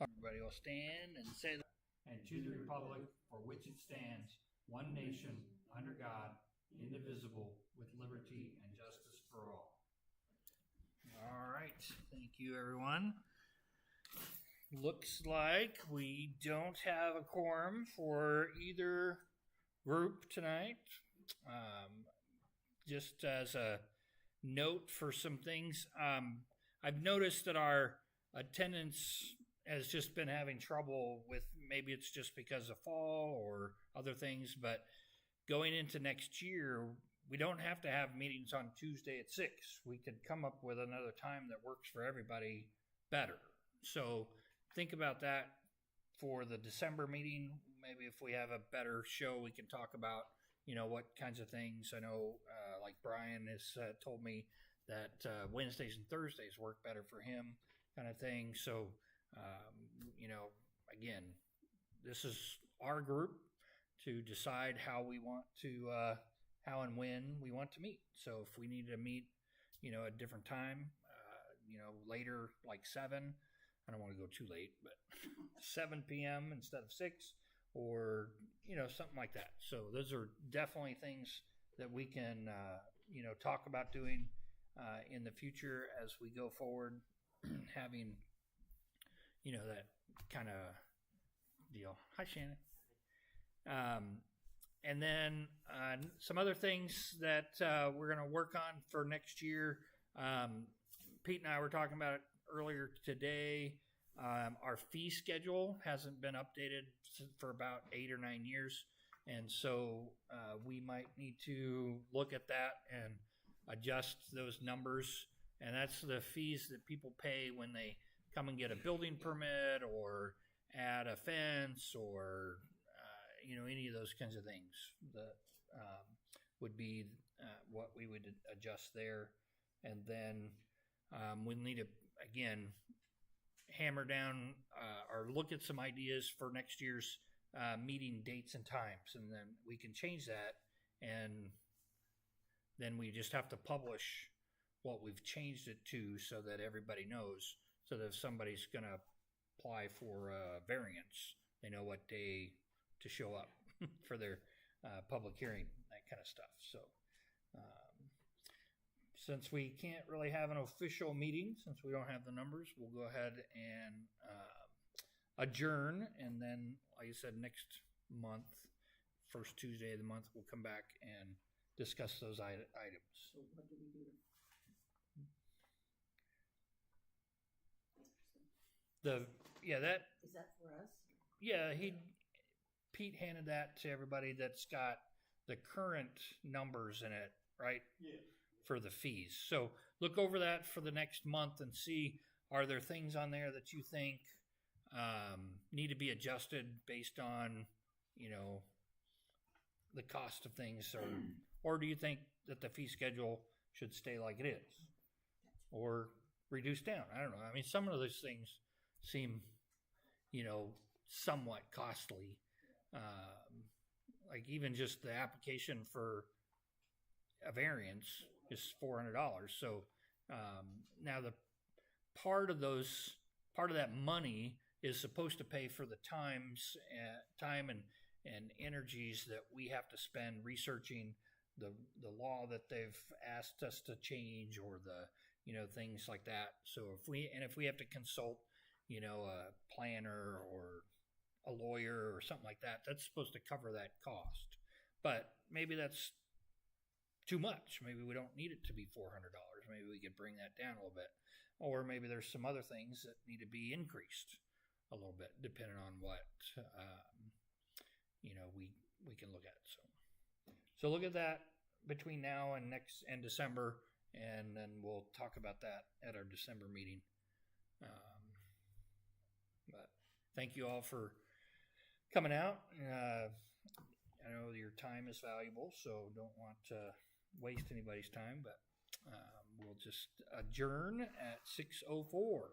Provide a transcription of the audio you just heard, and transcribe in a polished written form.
Everybody will stand and say, and to the republic for which it stands, one nation, under God, indivisible, with liberty and justice for all. all right. Thank you, everyone. Looks like we don't have a quorum for either group tonight. Just as a note for some things, I've noticed that our attendance has just been having trouble with, maybe it's just because of fall or other things, but going into next year, we don't have to have meetings on Tuesday at 6. We could come up with another time that works for everybody better. So think about that for the December meeting. Maybe if we have a better show, we can talk about, what kinds of things. I know, like Brian has told me that Wednesdays and Thursdays work better for him, kind of thing. So, again, this is our group to decide how we want to, how and when we want to meet. So if we need to meet, a different time, later, like 7, I don't want to go too late, but 7 p.m. instead of 6, or, something like that. So those are definitely things that we can, talk about doing in the future as we go forward, having, that kind of deal. Hi, Shannon. And then some other things that we're going to work on for next year. Pete and I were talking about it earlier today. Our fee schedule hasn't been updated for about 8 or 9 years. And so we might need to look at that and adjust those numbers. And that's the fees that people pay when they come and get a building permit or add a fence or, any of those kinds of things that would be what we would adjust there. And then we'll need to, again, hammer down or look at some ideas for next year's meeting dates and times, and then we can change that, and then we just have to publish what we've changed it to so that everybody knows, so that if somebody's going to apply for a variance, they know what day to show up for their public hearing, that kind of stuff. So since we can't really have an official meeting, since we don't have the numbers, we'll go ahead and adjourn. And then, like I said, next month, first Tuesday of the month, we'll come back and discuss those items. So what do we do? That Is that for us? Yeah, Pete handed that to everybody that's got the current numbers in it, right? Yeah. For the fees. So look over that for the next month and see, are there things on there that you think need to be adjusted based on, the cost of things, or do you think that the fee schedule should stay like it is or reduce down? I don't know. I mean, some of those things seem, somewhat costly. Like even just the application for a variance is $400. So now the part of that money is supposed to pay for the time and energies that we have to spend researching the law that they've asked us to change, or the things like that. So if we have to consult a planner or a lawyer or something like that, that's supposed to cover that cost. But maybe that's too much. Maybe we don't need it to be $400. Maybe we could bring that down a little bit. Or maybe there's some other things that need to be increased a little bit, depending on what we can look at. So look at that between now and December, and then we'll talk about that at our December meeting. But thank you all for coming out. I know your time is valuable, so don't want to waste anybody's time, but we'll just adjourn at 6:04.